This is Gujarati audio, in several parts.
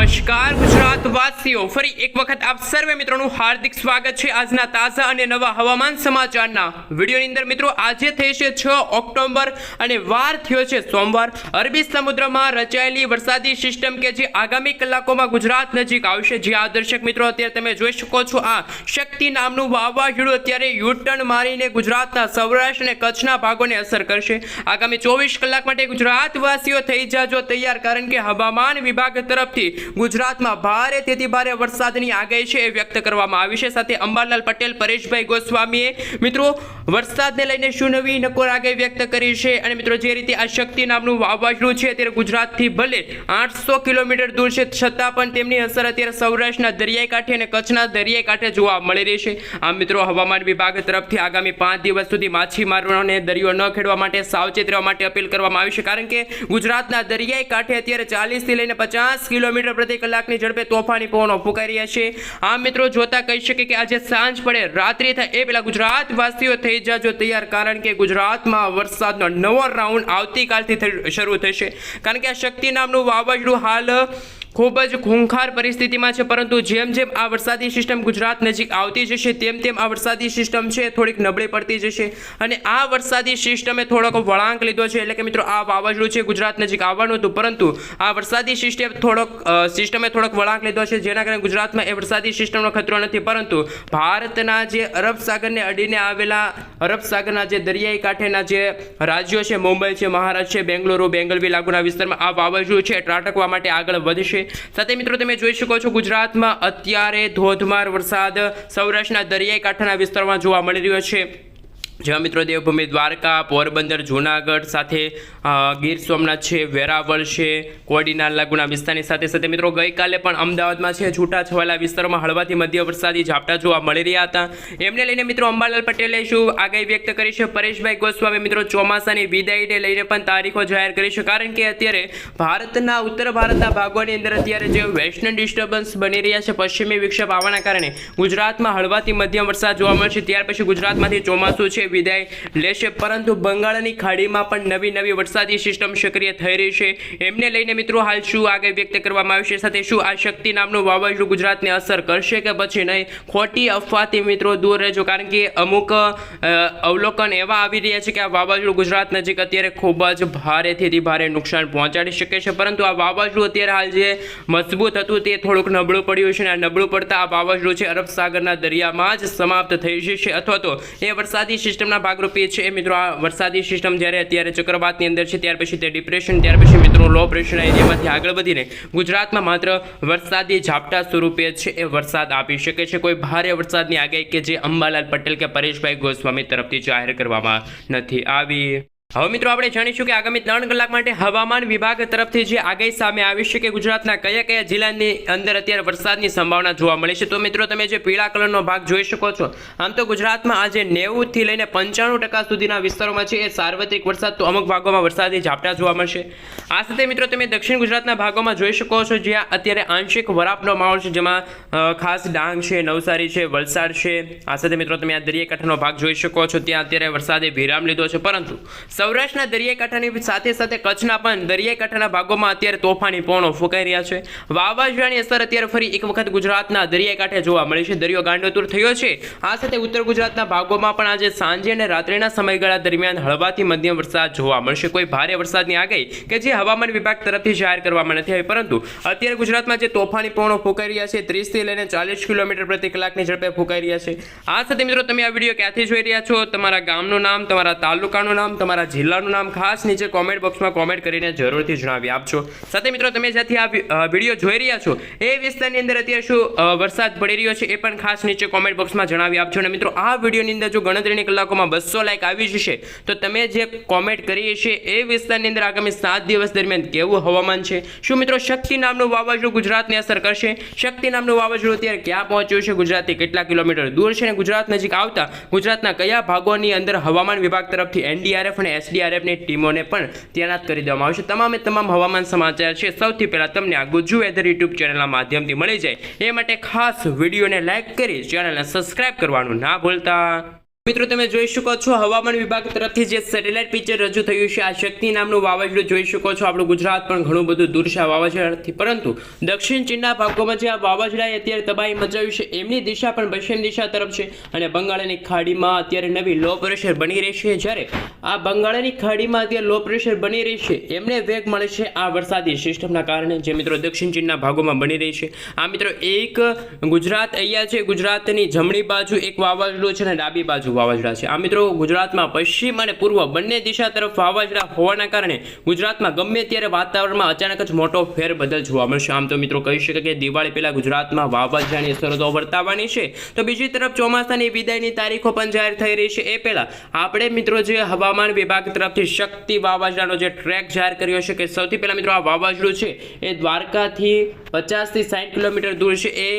નમસ્કાર ગુજરાત વાસીઓ, ફરી એક વખત આપ સર્વે મિત્રોનું હાર્દિક સ્વાગત છે આજના તાજા અને નવા હવામાન સમાચારના વિડીયોની અંદર। મિત્રો આજે થઈ છે 6 ઓક્ટોબર અને વાર થયો છે સોમવાર। અરબી સમુદ્રમાં રચાયેલી વરસાદી સિસ્ટમ કે જે આગામી કલાકોમાં ગુજરાત નજીક આવશે। જે આ દર્શક મિત્રો અત્યારે તમે જોઈ શકો છો, આ શક્તિ નામનું વાવાઝોડું અત્યારે યુટર્ન મારીને ગુજરાતના સૌરાષ્ટ્ર અને કચ્છના ભાગોને અસર કરશે। આગામી 24 કલાક માટે ગુજરાત વાસીઓ થઈ જાજો તૈયાર, કારણ કે હવામાન વિભાગ તરફથી ગુજરાતમાં ભારેથી ભારે વરસાદની આગાહી છે એ વ્યક્ત કરવામાં આવી છે। સાથે અંબાલાલ પટેલ, પરેશભાઈ ગોસ્વામીએ મિત્રો વરસાદને લઈને શું નવી નકોર આગાહી વ્યક્ત કરી છે। અને મિત્રો જે રીતે આ શક્તિ નામનું વાવાઝોડું છે અત્યારે ગુજરાતથી ભલે 800 કિલોમીટર દૂર છે, છતાં પણ તેમની અસર અત્યારે સૌરાષ્ટ્રના દરિયાઈ કાંઠે અને કચ્છના દરિયાઈ કાંઠે જોવા મળી રહી છે। આમ મિત્રો હવામાન વિભાગ તરફથી આગામી 5 દિવસ સુધી માછીમારોને દરિયો ન ખેડવા માટે સાવચેત રહેવા માટે અપીલ કરવામાં આવી છે, કારણ કે ગુજરાતના દરિયાઈ કાંઠે અત્યારે 40 થી લઈને 50 કિલોમીટર પ્રતિ કલાકની ઝડપે તોફાની પવનો ફૂંકાઈ રહ્યા છે। આમ મિત્રો જોતા કહી શકે કે આજે સાંજ પડે, રાત્રિ થાય એ પહેલા ગુજરાત વાસીઓ થઈ જાજો તૈયાર, કારણ કે ગુજરાતમાં વરસાદનો નવો રાઉન્ડ આવતીકાલથી શરૂ થશે। કારણ કે આ શક્તિ નામનું વાવાઝોડું હાલ ખૂબ જ ખૂંખાર પરિસ્થિતિમાં છે, પરંતુ જેમ જેમ આ વરસાદી સિસ્ટમ ગુજરાત નજીક આવતી જશે તેમ તેમ આ વરસાદી સિસ્ટમ છે થોડીક નબળી પડતી જશે અને આ વરસાદી સિસ્ટમે થોડોક વળાંક લીધો છે। એટલે કે મિત્રો આ વાવાઝોડું છે ગુજરાત નજીક આવવાનું હતું, પરંતુ આ વરસાદી સિસ્ટમે થોડોક વળાંક લીધો છે, જેના કારણે ગુજરાતમાં એ વરસાદી સિસ્ટમનો ખતરો નથી, પરંતુ ભારતના જે અરબ સાગરને અડીને આવેલા અરબ સાગરના જે દરિયાઈ કાંઠેના જે રાજ્યો છે, મુંબઈ છે, મહારાષ્ટ્ર છે, બેંગલુરુ, બેંગલવી લાગુના વિસ્તારમાં આ વાવાઝોડું છે ત્રાટકવા માટે આગળ વધશે। સાથે મિત્રો તમે જોઈ શકો છો ગુજરાતમાં અત્યારે ધોધમાર વરસાદ સૌરાષ્ટ્રના દરિયાઈ કાંઠાના વિસ્તારમાં જોવા મળી રહ્યો છે, જેમાં મિત્રો દેવભૂમિ દ્વારકા, પોરબંદર, જૂનાગઢ, સાથે ગીર સોમનાથ છે, વેરાવળ છે, કોડીનાર લાગુના વિસ્તારની સાથે સાથે મિત્રો ગઈકાલે પણ અમદાવાદમાં છે છૂટાછવાયેલા વિસ્તારોમાં હળવાથી મધ્ય વરસાદી ઝાપટા જોવા મળી રહ્યા હતા। એમને લઈને મિત્રો અંબાલાલ પટેલે શું આગાહી વ્યક્ત કરી છે? પરેશભાઈ ગોસ્વામી મિત્રો ચોમાસાની વિદાયને લઈને પણ તારીખો જાહેર કરી છે, કારણ કે અત્યારે ભારતના ઉત્તર ભારતના ભાગોની અંદર અત્યારે જે વેસ્ટર્ન ડિસ્ટર્બન્સ બની રહ્યા છે, પશ્ચિમી વિક્ષેપ આવવાના કારણે ગુજરાતમાં હળવાથી મધ્યમ વરસાદ જોવા મળશે। ત્યાર પછી ગુજરાતમાંથી ચોમાસું છે વિદાય લેશે, પરંતુ બંગાળની ખાડીમાં પણ નવી વરસાદી સિસ્ટમ સક્રિય થઈ રહી છે। એમને લઈને મિત્રો હાલ શું આગાહી વ્યક્ત કરવામાં આવી છે, સાથે શું આ શક્તિ નામનું વાવાઝોડું ગુજરાતને અસર કરશે કે પછી નહીં, ખોટી અફવાથી મિત્રો દૂર રહેજો, કારણ કે અમુક અવલોકન એવા આવી રહ્યા છે કે આ વાવાઝોડું ગુજરાત નજીક અત્યારે ખૂબ જ ભારેથી ભારે નુકસાન પહોંચાડી શકે છે, પરંતુ આ વાવાઝોડું અત્યારે હાલ જે મજબૂત હતું તે થોડુંક નબળું પડ્યું છે, અને આ નબળું પડતા આ વાવાઝોડું છે અરબ સાગરના દરિયામાં જ સમાપ્ત થઈ જશે, અથવા તો એ વરસાદી સિસ્ટમના ભાગરૂપે છે। મિત્રો આ વરસાદી સિસ્ટમ જ્યારે અત્યારે ચક્રવાતની અંદર છે, ત્યાર પછી તે ડિપ્રેશન, ત્યાર પછી મિત્રો લો પ્રેશર એરિયામાંથી આગળ વધીને ગુજરાતમાં માત્ર વરસાદી ઝાપટા સ્વરૂપે છે એ વરસાદ આપી શકે છે। કોઈ ભારે વરસાદની આગાહી કે જે અંબાલાલ પટેલ કે પરેશભાઈ ગોસ્વામી તરફથી જાહેર કરવામાં નથી આવી। હવે મિત્રો આપણે જાણીશું કે આગામી 3 કલાક માટે હવામાન વિભાગ તરફથી જે આગાહી સામે આવી છે કે ગુજરાતના કયા જિલ્લાની અંદર અત્યારે વરસાદની સંભાવના જોવા મળે છે। તો મિત્રો તમે જે પીળા કલરનો ભાગ જોઈ શકો છો, આમ તો ગુજરાતમાં આજે 90 થી લઈને 95% સુધીના વિસ્તારોમાં છે એ સાર્વત્રિક વરસાદ, તો અમુક ભાગોમાં વરસાદી ઝાપટા જોવા મળશે। આ સાથે મિત્રો તમે દક્ષિણ ગુજરાતના ભાગોમાં જોઈ શકો છો, જ્યાં અત્યારે આંશિક વરાપનો માહોલ છે, જેમાં ખાસ ડાંગ છે, નવસારી છે, વલસાડ છે। આ સાથે મિત્રો તમે આ દરિયાકાંઠાનો ભાગ જોઈ શકો છો, ત્યાં અત્યારે વરસાદે વિરામ લીધો છે, પરંતુ સૌરાષ્ટ્રના દરિયાઈ કાંઠાની સાથે સાથે કચ્છના પણ દરિયાઈ કાંઠાના ભાગોમાં અત્યારે તોફાની પવનો ફૂંકાઈ રહ્યા છે। વાવાઝોડાની અસર અત્યારે ફરી એક વખત ગુજરાતના દરિયાઈ કાંઠે જોવા મળી છે, દરિયો ગાંડોતુર થયો છે। આ સાથે ઉત્તર ગુજરાતના ભાગોમાં પણ આજે સાંજે અને રાત્રિના સમયગાળા દરમિયાન હળવાથી મધ્યમ વરસાદ જોવા મળશે। કોઈ ભારે વરસાદની આગાહી કે જે હવામાન વિભાગ તરફથી જાહેર કરવામાં નથી આવી, પરંતુ અત્યારે ગુજરાતમાં જે તોફાની પવનો ફૂંકાઈ રહ્યા છે 30 થી લઈને 40 કિલોમીટર પ્રતિ કલાકની ઝડપે ફૂંકાઈ રહ્યા છે। આ સાથે મિત્રો તમે આ વિડીયો ક્યાંથી જોઈ રહ્યા છો, તમારા ગામનું નામ, તમારા તાલુકાનું નામ, તમારા જિલ્લાનું નામ ખાસ નીચે કોમેન્ટ બોક્સમાં કોમેન્ટ કરીને જરૂરથી જણાવી આપજો। સાથે મિત્રો તમે જ્યાંથી આ વિડીયો જોઈ રહ્યા છો એ વિસ્તારની અંદર અત્યારે શું વરસાદ પડી રહ્યો છે એ પણ ખાસ નીચે કોમેન્ટ બોક્સમાં જણાવી આપજો। અને મિત્રો આ વિડીયોની અંદર જો ગણતરીની કલાકોમાં 200 લાઈક આવી જશે તો તમે જે કોમેન્ટ કરી છે એ વિસ્તારની અંદર આગામી 7 દિવસ દરમિયાન કેવું હવામાન છે, શું મિત્રો શક્તિ નામનું વાવાઝોડું ગુજરાતને અસર કરશે, શક્તિ નામનું વાવાઝોડું અત્યારે ક્યાં પહોંચ્યું છે, ગુજરાતથી કેટલા કિલોમીટર દૂર છે, અને ગુજરાત નજીક આવતા ગુજરાતના કયા ભાગોની અંદર હવામાન વિભાગ તરફથી NDRF અને SDRF ટીમોને પણ તૈનાત કરી દેવામાં આવશે। તમામ હવામાન સમાચાર છે સૌથી પહેલા તમને આ ગુજ્જુ વેધર યુટ્યુબ ચેનલના માધ્યમથી મળી જાય, એ માટે ખાસ વિડીયોને લાઈક કરી ચેનલને સબસ્ક્રાઇબ કરવાનું ના ભૂલતા। મિત્રો તમે જોઈ શકો છો હવામાન વિભાગ તરફથી જે સેટેલાઇટ પિક્ચર રજૂ થયું છે, આ શક્તિ નામનું વાવાઝોડું જોઈ શકો છો. આપણું ગુજરાત પણ ઘણું બધું દૂર છે આ વાવાઝોડાથી, પરંતુ દક્ષિણ ચીનના ભાગોમાં જે આ વાવાઝોડાએ અત્યારે તબાહી મચાવ્યું છે એમની દિશા પણ પશ્ચિમ દિશા તરફ છે અને બંગાળની ખાડીમાં અત્યારે નવી લો પ્રેશર બની રહી છે. જ્યારે આ બંગાળની ખાડીમાં અત્યારે લો પ્રેશર બની રહી છે એમને વેગ મળે છે આ વરસાદી સિસ્ટમના કારણે, જે મિત્રો દક્ષિણ ચીનના ભાગોમાં બની રહી છે. આ મિત્રો એક ગુજરાત અહીંયા છે, ગુજરાતની જમણી બાજુ એક વાવાઝોડું છે અને ડાબી બાજુ વાવાઝોડા છે. આ મિત્રો ગુજરાતમાં પશ્ચિમ અને પૂર્વ બંને દિશા તરફ વાવાઝોડા હોવાના કારણે ગુજરાતમાં ગમે ત્યારે વાતાવરણમાં અચાનક જ મોટો ફેરબદલ જોવા મળશે. આમ તો મિત્રો કહી શકાય કે દિવાળી પહેલા ગુજરાતમાં વાવાઝોડાની અસરો તો વર્તાવાની છે, તો બીજી તરફ ચોમાસાની વિદાયની તારીખો પણ જાહેર થઈ રહી છે. એ પહેલા આપણે મિત્રો જે હવામાન વિભાગ તરફથી શક્તિ વાવાઝોડાનો જે ટ્રેક જાહેર કર્યો છે કે સૌથી પહેલા મિત્રો આ વાવાઝોડું છે એ દ્વારકાથી 50 થી 60 કિલોમીટર દૂર છે. એ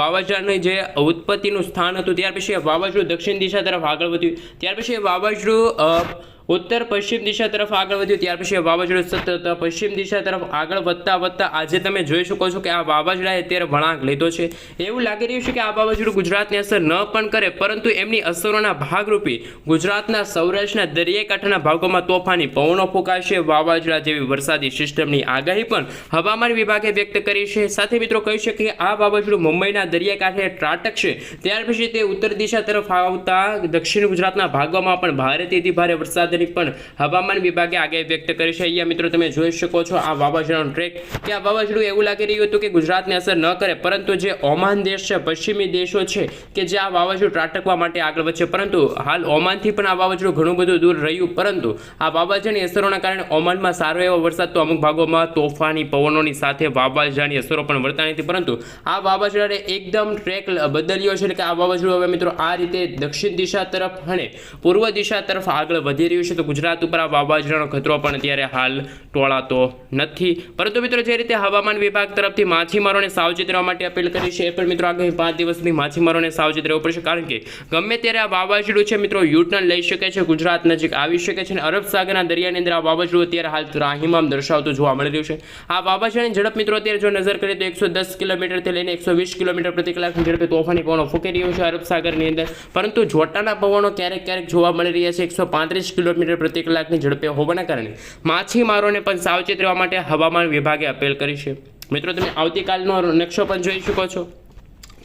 વાવાઝોડાની જે ઉત્પત્તિનું સ્થાન હતું, ત્યાર પછી વાવાઝોડું દક્ષિણ દિશા તરફ આગળ વધ્યું, ત્યાર પછી વાવાઝોડું ઉત્તર પશ્ચિમ દિશા તરફ આગળ વધ્યું, ત્યાર પછી વાવાઝોડું સતત પશ્ચિમ દિશા તરફ આગળ વધતા આજે તમે જોઈ શકો છો કે આ વાવાઝોડાએ અત્યારે વળાંક લીધો છે. એવું લાગી રહ્યું છે કે આ વાવાઝોડું ગુજરાતની અસર ન પણ કરે, પરંતુ એમની અસરોના ભાગરૂપે ગુજરાતના સૌરાષ્ટ્રના દરિયાકાંઠાના ભાગોમાં તોફાની પવનો ફૂંકાશે. વાવાઝોડા જેવી વરસાદી સિસ્ટમની આગાહી પણ હવામાન વિભાગે વ્યક્ત કરી છે. સાથે મિત્રો કહી શકીએ કે આ વાવાઝોડું મુંબઈના દરિયાકાંઠે ત્રાટકશે, ત્યાર પછી તે ઉત્તર દિશા તરફ આવતા દક્ષિણ ગુજરાતના ભાગોમાં પણ ભારેથી ભારે વરસાદ પણ હવામાન વિભાગે આગાહી વ્યક્ત કરી છે. અહીંયા મિત્રો તમે જોઈ શકો છો આ વાવાઝોડાનો ટ્રેક, કે આ વાવાઝોડું એવું લાગી રહ્યું હતું કે ગુજરાતને અસર ન કરે, પરંતુ જે ઓમાન દેશ છે, પશ્ચિમી દેશો છે કે જે આ વાવાઝોડું ત્રાટકવા માટે આગળ વધશે, પરંતુ હાલ ઓમાનથી પણ આ વાવાઝોડું ઘણું બધું દૂર રહ્યું, પરંતુ આ વાવાઝોડાની અસરોના કારણે ઓમાનમાં સારો એવો વરસાદ, તો અમુક ભાગોમાં તોફાની પવનોની સાથે વાવાઝોડાની અસરો પણ વર્તાઈ હતી, પરંતુ આ વાવાઝોડાએ એકદમ ટ્રેક બદલ્યો છે. એટલે કે આ વાવાઝોડું હવે મિત્રો આ રીતે દક્ષિણ દિશા તરફ અને પૂર્વ દિશા તરફ આગળ વધી રહ્યું છે. તો ગુજરાત ઉપર આ વાવાઝોડાનો ખતરો પણ અત્યારે હાલ ટોળાતો નથી, પરંતુ મિત્રો જે રીતે હવામાન વિભાગ તરફથી માછીમારોને સાવચેત રહેવા માટે અપીલ કરી છે, એ પણ મિત્રો આગામી 5 દિવસ સુધી માછીમારોને સાવચેત રહેવું પડશે, કારણ કે ગમે ત્યારે આ વાવાઝોડું છે મિત્રો યુટર્ન લઈ શકે છે, ગુજરાત નજીક આવી શકે છે અને અરબ સાગરના દરિયાની અંદર આ વાવાઝોડું અત્યારે હાલ ત્રાહિમામ દર્શાવતું જોવા મળી રહ્યું છે. આ વાવાઝોડાની ઝડપ મિત્રો અત્યારે જો નજર કરીએ તો 110 કિલોમીટરથી લઈને 120 કિલોમીટર પ્રતિ કલાકની ઝડપે તોફાની પવનો ફૂંકી રહ્યું છે અરબ સાગરની અંદર, પરંતુ જોટાના પવનો ક્યારેક જોવા મળી રહ્યા છે 135 કિલોમીટર પ્રતિ કલાકની ઝડપે હોવાના કારણે માછીમારોને પણ સાવચેત રહેવા માટે હવામાન વિભાગે અપીલ કરી છે. મિત્રો તમે આવતીકાલનો નકશો પણ જોઈ શકો છો.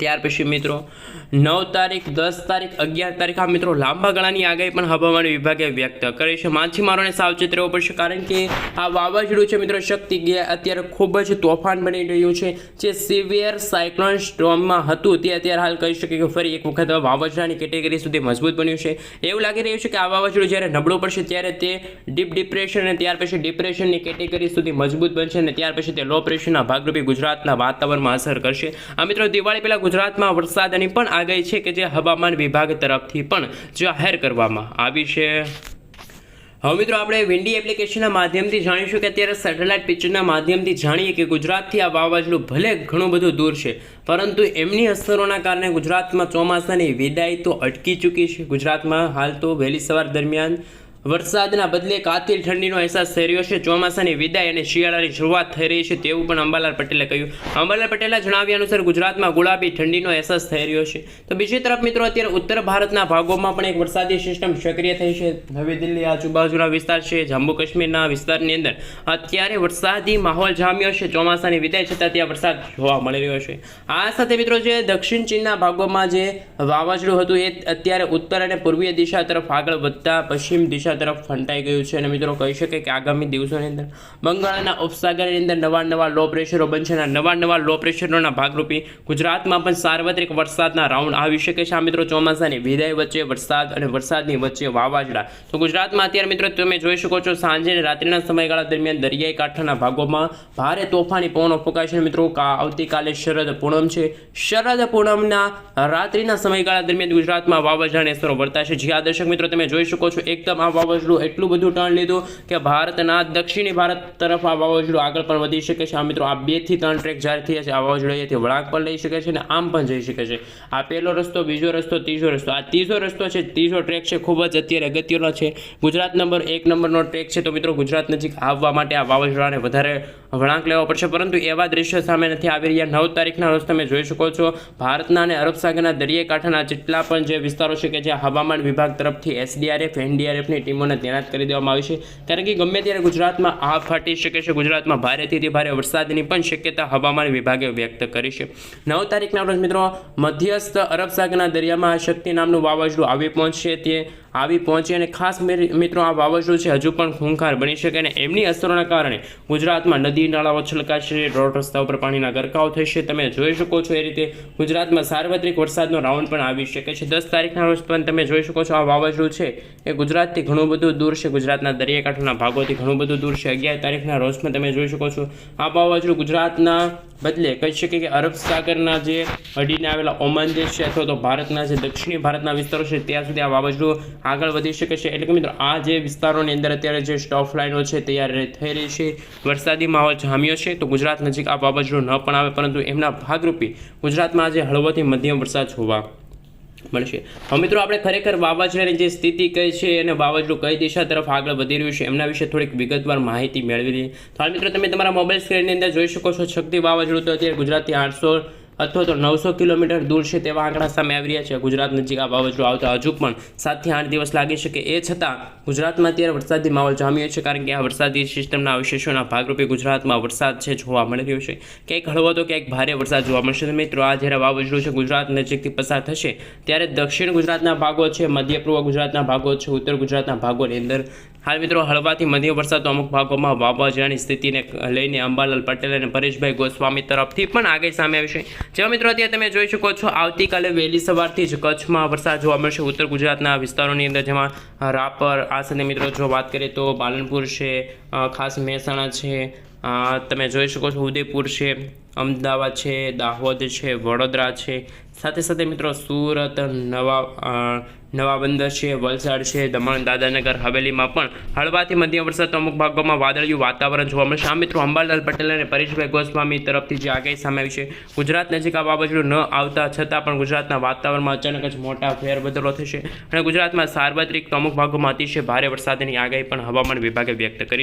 ત્યાર પછી મિત્રો 9 તારીખ, 10 તારીખ, 11 તારીખ આ મિત્રો લાંબા ગાળાની આગાહી પણ હવામાન વિભાગે વ્યક્ત કરી છે. માછીમારોને સાવચેત રહેવું પડશે, કારણ કે આ વાવાઝોડું છે મિત્રો શક્તિ અત્યારે ખૂબ જ તોફાન બની રહ્યું છે. જે સિવિયર સાયક્લોન સ્ટોર્મમાં હતું તે અત્યારે હાલ કહી શકીએ કે ફરી એક વખત વાવાઝોડાની કેટેગરી સુધી મજબૂત બન્યું છે. એવું લાગી રહ્યું છે કે આ વાવાઝોડું જ્યારે નબળું પડશે ત્યારે તે ડીપ ડિપ્રેશન અને ત્યાર પછી ડિપ્રેશનની કેટેગરી સુધી મજબૂત બનશે અને ત્યાર પછી તે લો પ્રેશરના ભાગરૂપે ગુજરાતના વાતાવરણમાં અસર કરશે. આ મિત્રો દિવાળી પહેલા ગુજરાતમાં વરસાદની પણ આગાહી છે કે જે હવામાન વિભાગ તરફથી પણ જાહેર કરવામાં આવી છે. હવે મિત્રો આપણે વિન્ડી એપ્લિકેશનના માધ્યમથી જાણીશું કે અત્યારે સેટેલાઇટ પિક્ચરના માધ્યમથી જાણીએ કે ગુજરાતથી આ વાવાઝોડું ભલે ઘણું બધું દૂર છે, પરંતુ એમની અસરોના કારણે ગુજરાતમાં ચોમાસાની વિદાય તો અટકી ચૂકી છે. ગુજરાતમાં હાલ તો વહેલી સવાર દરમિયાન વરસાદના બદલે કાતિલ ઠંડીનો અહેસાસ થઈ રહ્યો છે. ચોમાસાની વિદાય અને શિયાળાની શરૂઆત થઈ રહી છે તેવું પણ અંબાલાલ પટેલે કહ્યું. અંબાલાલ પટેલના જણાવ્યા અનુસાર ગુજરાતમાં ગુલાબી ઠંડીનો અહેસાસ થઈ રહ્યો છે. તો બીજી તરફ મિત્રો અત્યારે ઉત્તર ભારતના ભાગોમાં પણ એક વરસાદી સિસ્ટમ સક્રિય થઈ છે. નવી દિલ્હી આજુબાજુના વિસ્તાર છે, જમ્મુ કાશ્મીરના વિસ્તારની અંદર અત્યારે વરસાદી માહોલ જામ્યો છે. ચોમાસાની વિદાય છતાં ત્યાં વરસાદ જોવા મળી રહ્યો છે. આ સાથે મિત્રો જે દક્ષિણ ચીનના ભાગોમાં જે વાવાઝોડું હતું એ અત્યારે ઉત્તર અને પૂર્વીય દિશા તરફ આગળ વધતા પશ્ચિમ દિશા તરફ ફંટાઈ ગયું છે અને મિત્રો કહી શકે કે આગામી દિવસોની અંદર બંગાળના ઉપસાગરની અંદર નવા લો પ્રેશરો બનશે અને નવા લો પ્રેશરોના ભાગરૂપે ગુજરાતમાં પણ સાર્વત્રિક વરસાદના રાઉન્ડ આવી શકે છે. આ મિત્રો ચોમાસાની વિદાય વચ્ચે વરસાદ અને વરસાદની વચ્ચે વાવાઝોડા. તો ગુજરાતમાં અત્યારે મિત્રો તમે જોઈ શકો છો સાંજે અને રાત્રિના સમયગાળા દરમિયાન દરિયાઈ કાંઠાના ભાગોમાં ભારે તોફાની પવનો ફૂંકાશે. મિત્રો આવતીકાલે શરદ પૂનમ છે. શરદ પૂનમના રાત્રિના સમયગાળા દરમિયાન ગુજરાતમાં વાવાઝોડાની અસરો વર્તાશે. જ્યાં દર્શક મિત્રો તમે જોઈ શકો છો એકદમ આ વાવાઝોડું એટલું બધું ટર્ન લીધું કે ભારતના દક્ષિણી ભારત તરફ આ વાવાઝોડું આગળ પણ વધી શકે છે. આ મિત્રો આ 2 થી 3 ટ્રેક જાહેર થયા છે. આ વાવાઝોડું અહીંયાથી વળાંક પણ લઈ શકે છે અને આમ પણ જઈ શકે છે. આ પહેલો રસ્તો, બીજો રસ્તો, ત્રીજો રસ્તો. આ ત્રીજો રસ્તો છે, ત્રીજો ટ્રેક છે, ખૂબ જ અત્યારે અગત્યનો છે. ગુજરાત નંબર 1 નંબરનો ટ્રેક છે. તો મિત્રો ગુજરાત નજીક આવવા માટે આ વાવાઝોડાને વધારે વળાંક લેવો પડશે, પરંતુ એવા દ્રશ્યો સામે નથી આવી રહ્યા. 9 તારીખના રોજ તમે જોઈ શકો છો ભારતના અને અરબ સાગરના દરિયાઈ કાંઠાના જેટલા પણ જે વિસ્તારો છે કે જ્યાં હવામાન વિભાગ તરફથી SDRF NDRFની ટીમોને તૈનાત કરી દેવામાં આવી છે, કારણ કે ગમે ત્યારે ગુજરાતમાં આ ફાટી શકે છે. ગુજરાતમાં ભારેથી ભારે વરસાદની પણ શક્યતા હવામાન વિભાગે વ્યક્ત કરી છે. 9 તારીખના રોજ મિત્રો મધ્યસ્થ અરબ સાગરના દરિયામાં શક્તિ નામનું વાવાઝોડું આવી પહોંચે અને ખાસ મિત્રો આ વાવાઝોડું છે હજુ પણ ખૂંખાર બની શકે અને એમની અસરોના કારણે ગુજરાતમાં નદી નાળાઓ છલકાશે, રોડ રસ્તા ઉપર પાણીના ગરકાવ થશે. તમે જોઈ શકો છો એ રીતે ગુજરાતમાં સાર્વત્રિક વરસાદનો રાઉન્ડ પણ આવી શકે છે. 10 તારીખના રોજ પણ તમે જોઈ શકો છો આ વાવાઝોડું છે એ ગુજરાતથી ઘણું બધું દૂર છે, ગુજરાતના દરિયાકાંઠાના ભાગોથી ઘણું બધું દૂર છે. 11 તારીખના રોજ પણ તમે જોઈ શકો છો આ વાવાઝોડું ગુજરાતના બદલે કહી શકે કે અરબ સાગરના જે અડીને આવેલા ઓમાન દેશ છે અથવા તો ભારતના જે દક્ષિણી ભારતના વિસ્તારો છે ત્યાં સુધી આ વાવાઝોડું આગળ વધી શકે છે. એટલે કે મિત્રો આ જે વિસ્તારોની અંદર અત્યારે જે સ્ટોફ લાઇનો છે તૈયાર થઈ રહી છે, વરસાદી માહોલ જામ્યો છે, તો ગુજરાત નજીક આ વાવાઝોડું ન પણ આવે, પરંતુ એમના ભાગરૂપે ગુજરાતમાં આજે હળવોથી મધ્યમ વરસાદ જોવા મળશે. હવે મિત્રો આપણે ખરેખર વાવાઝોડાની જે સ્થિતિ કઈ છે અને વાવાઝોડું કઈ દિશા તરફ આગળ વધી રહ્યું છે એમના વિશે થોડીક વિગતવાર માહિતી મેળવી લઈએ. તો હાલ મિત્રો તમે તમારા મોબાઈલ સ્ક્રીનની અંદર જોઈ શકો છો શક્તિ વાવાઝોડું તો અત્યારે ગુજરાતથી 800 અથવા તો 900 કિલોમીટર દૂર છે તેવા આંકડા સામે આવી રહ્યા છે. ગુજરાત નજીક આ વાવાઝોડું આવતા હજુ પણ 7 થી 8 દિવસ લાગી શકે. એ છતાં ગુજરાતમાં અત્યારે વરસાદી માહોલ જામ્યો છે, કારણ કે આ વરસાદી સિસ્ટમના અવશેષોના ભાગરૂપે ગુજરાતમાં વરસાદ છે જોવા મળી રહ્યો છે. ક્યાંક હળવો તો ક્યાંક ભારે વરસાદ જોવા મળશે. તો મિત્રો આ જ્યારે વાવાઝોડું છે ગુજરાત નજીકથી પસાર થશે ત્યારે દક્ષિણ ગુજરાતના ભાગો છે, મધ્ય પૂર્વ ગુજરાતના ભાગો છે, ઉત્તર ગુજરાતના ભાગોની અંદર હાલ મિત્રો હળવાથી મધ્યમ વરસાદ અમુક ભાગોમાં વાવાઝોડાની સ્થિતિને લઈને અંબાલાલ પટેલ અને પરેશભાઈ ગોસ્વામી તરફથી પણ આગાહી સામે આવી છે. જેમાં મિત્રો અત્યારે તમે જોઈ શકો છો આવતીકાલે વહેલી સવારથી જ કચ્છમાં વરસાદ જોવા મળશે, ઉત્તર ગુજરાતના વિસ્તારોની અંદર, જેમાં રાપર, આ સાથે મિત્રો જો વાત કરીએ તો પાલનપુર છે, ખાસ મહેસાણા છે, તમે જોઈ શકો છો ઉદયપુર છે, અમદાવાદ છે, દાહોદ છે, વડોદરા છે, સાથે સાથે મિત્રો સુરત, નવા બંદર છે, વલસાડ છે, દમણ દાદરાનગર હવેલીમાં પણ હળવાથી મધ્યમ વરસાદ અમુક ભાગોમાં વાદળિયું વાતાવરણ જોવા મળશે. આ મિત્રો અંબાલાલ પટેલ અને પરેશભાઈ ગોસ્વામી તરફથી જે આગાહી સામે આવી છે, ગુજરાત નજીક આ વાવાઝોડું ન આવતા છતાં પણ ગુજરાતના વાતાવરણમાં અચાનક જ મોટા ફેરબદલો થશે અને ગુજરાતમાં સાર્વત્રિક અમુક ભાગોમાં અતિશય ભારે વરસાદની આગાહી પણ હવામાન વિભાગે વ્યક્ત કરી છે.